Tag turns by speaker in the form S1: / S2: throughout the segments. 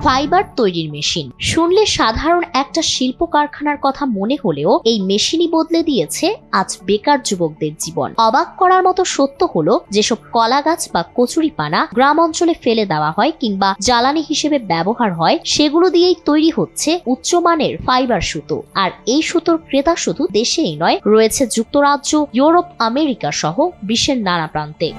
S1: Fibre তৈরির machine. শুনলে সাধারণ একটা শিল্প কারখানার কথা মনে হলেও এই মেশিনই বদলে দিয়েছে আজ বেকার যুবকদের জীবন। অবাক করার মতো সত্য হলো, যেসব কলা গাছ বা কচুরিপানা গ্রাম অঞ্চলে ফেলে দেওয়া হয় কিংবা জ্বালানি হিসেবে ব্যবহার হয়, সেগুলো দিয়েই তৈরি হচ্ছে উচ্চমানের ফাইবার সুতো। আর এই সুতোর ক্রেতা শুধু দেশেই নয়, রয়েছে যুক্তরাজ্য, ইউরোপ, আমেরিকা সহ বিশ্বের নানা প্রান্তে।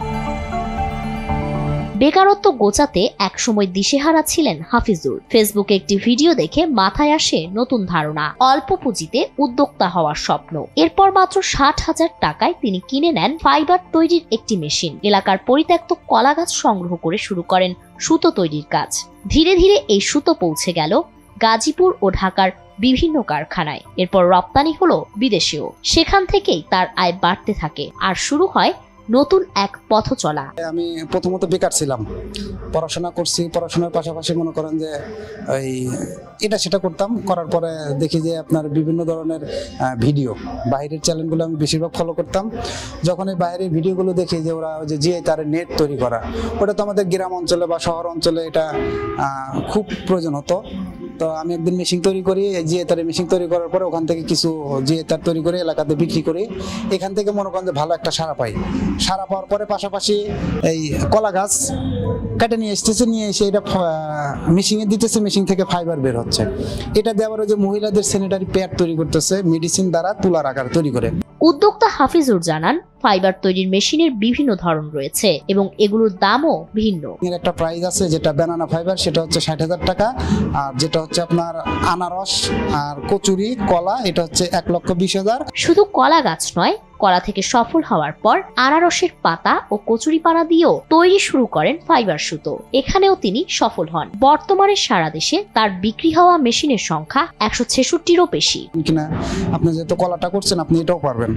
S1: বেকারত্ব গোচাতে একসময় দিশেহারা ছিলেন হাফিজুর। ফেসবুকে একটি ভিডিও দেখে মাথায় আসে নতুন ধারণা, অল্প পুঁজিতে উদ্যোক্তা হওয়ার স্বপ্ন। এরপর মাত্র 60,000 টাকায় তিনি কিনে নেন ফাইবার তৈরির একটি মেশিন। এলাকার পরিত্যক্ত কলা গাছ সংগ্রহ করে শুরু করেন সুতো তৈরির কাজ। ধীরে ধীরে এই সুতো পৌঁছে গেল গাজীপুর ও ঢাকার বিভিন্ন কারখানায়। এরপর রপ্তানি হলো বিদেশেও। সেখান থেকেই তার আয় বাড়তে থাকে আর শুরু হয় নতুন এক পথ চলা।
S2: আমি প্রথমত বেকার ছিলাম, পড়াশোনা করছি, পড়াশোনার পাশাপাশি মনে করেন যে ওই এটা সেটা করতাম। করার পরে দেখি যে আপনার বিভিন্ন ধরনের ভিডিও, বাইরের চ্যানেলগুলো আমি বেশিরভাগ ফলো করতাম। যখন এই বাইরের ভিডিওগুলো দেখি যে ওরা যে জিআই তারের নেট তৈরি করা, ওটা তো আমাদের গ্রাম অঞ্চলে বা শহর অঞ্চলে এটা খুব প্রয়োজন হতো। তো আমি একদিন মেশিন তৈরি করি, জিআই তারের মেশিন তৈরি করার পরে ওখান থেকে কিছু জিআই তার তৈরি করে এলাকাতে বিক্রি করি। এখান থেকে মনে করেন যে ভালো একটা সাড়া পাই। সাড়া পাওয়ার পরে পাশাপাশি এই কলা গাছ কেটে নিয়ে এসতেছে, নিয়ে এসে এটা মেশিনে দিতেছে, মেশিন থেকে ফাইবার বের হচ্ছে। এটা দিয়ে আবার যে মহিলাদের স্যানিটারি প্যাড তৈরি করতেছে মেডিসিন দ্বারা তুলার আকার তৈরি করে।
S1: উদ্যোক্তা হাফিজুর জানান, ফাইবার তৈরির মেশিনের বিভিন্ন ধরন রয়েছে এবং এগুলোর দামও ভিন্ন।
S2: এর একটা প্রাইস আছে, যেটা ব্যানানা ফাইবার, সেটা হচ্ছে 60,000 টাকা। আর যেটা হচ্ছে আপনার আনারস আর কচুরি কলা, এটা হচ্ছে 1,20,000।
S1: শুধু কলা গাছ নয়, কলা থেকে সফল হওয়ার পর আনারসের পাতা ও কচুরিপানা দিয়েও তৈরি শুরু করেন ফাইবার সুতো। এখানেও তিনি সফল হন। বর্তমানে সারা দেশে তার বিক্রি হওয়া মেশিনের সংখ্যা 166-টিরও বেশি।
S2: কিনা আপনি যেহেতু কলাটা করছেন, আপনি এটাও পারবেন,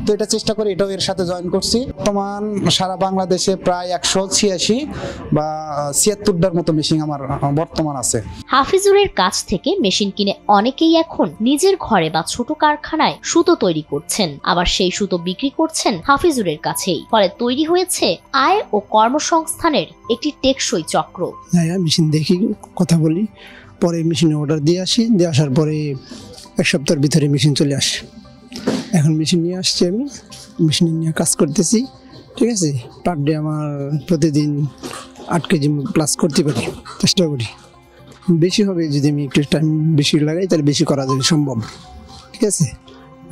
S2: তো এটা চেষ্টা করে এটাও এর সাথে জয়েন করছি। বর্তমান সারা বাংলাদেশে প্রায় 186 বা 76টার মতো মেশিন আমার বর্তমান আছে।
S1: হাফিজুরের কাছ থেকে মেশিন কিনে অনেকেই এখন নিজের ঘরে বা ছোট কারখানায় সুতো তৈরি করছেন, আবার সেই সুতো বিক্রি করছেন হাফিজুরের কাছেই। ফলে তৈরি হয়েছে আয় ও কর্মসংস্থানের একটি টেকসই চক্র।
S3: মেশিন দেখি, কথা বলি, পরে মেশিনে অর্ডার দিয়ে আসি, দিয়ে আসার পরে 1 সপ্তাহের ভিতরে মেশিন চলে আসে। এখন মেশিন নিয়ে আসছি, আমি মেশিন নিয়ে কাজ করতেছি। ঠিক আছে, পার ডে আমার প্রতিদিন 8 কেজি প্লাস করতে পারি, চেষ্টা করি। বেশি হবে যদি আমি একটু টাইম বেশি লাগাই, তাহলে বেশি করা যাবে, সম্ভব। ঠিক আছে,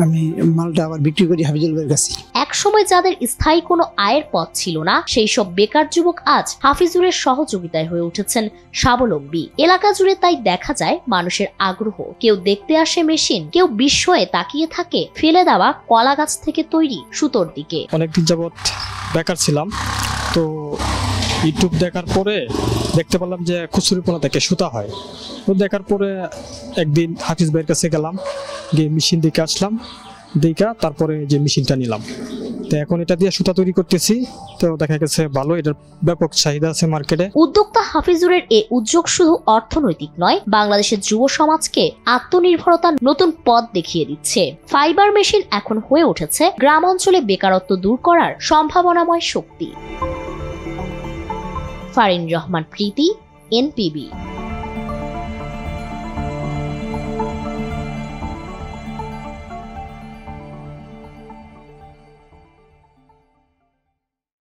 S3: আমি মালটা আবার বিক্রি করি হাফিজুল ভাইয়ের কাছে।
S1: এক সময় যাদের স্থায়ী কোনো আয়ের পথ ছিল না, সেই সব বেকার যুবক আজ হাফিজুরের সহযোগিতায় হয়ে উঠেছেন স্বাবলম্বী। এলাকা জুড়ে তাই দেখা যায় মানুষের আগ্রহ। কেউ দেখতে আসে মেশিন, কেউ বিস্ময়ে তাকিয়ে থাকে ফেলে দেওয়া কলা গাছ থেকে তৈরি সুতোর দিকে।
S4: অনেকদিন যাবৎ বেকার ছিলাম, তো ইউটিউব দেখার পরে দেখতে পেলাম যে কচুরিপানা থেকে সুতা হয়। তো দেখার পরে একদিন হাফিজ ভাইয়ের কাছে গেলাম, গিয়ে মেশিন দেখে আসলাম, দেখা তারপরে যে মেশিনটা নিলাম। তো এখন এটা দিয়ে সুতা তৈরি করতেছি। তো দেখা গেছে ভালো, এটার ব্যাপক চাহিদা আছে মার্কেটে।
S1: উদ্যোক্তা হাফিজুরের এই উদ্যোগ শুধু অর্থনৈতিক নয়, বাংলাদেশের যুব সমাজকে আত্মনির্ভরতার নতুন পথ দেখিয়ে দিচ্ছে। ফাইবার মেশিন এখন হয়ে উঠেছে গ্রাম অঞ্চলে বেকারত্ব দূর করার সম্ভাবনাময় শক্তি। ফারিন রহমান প্রীতি, NPB।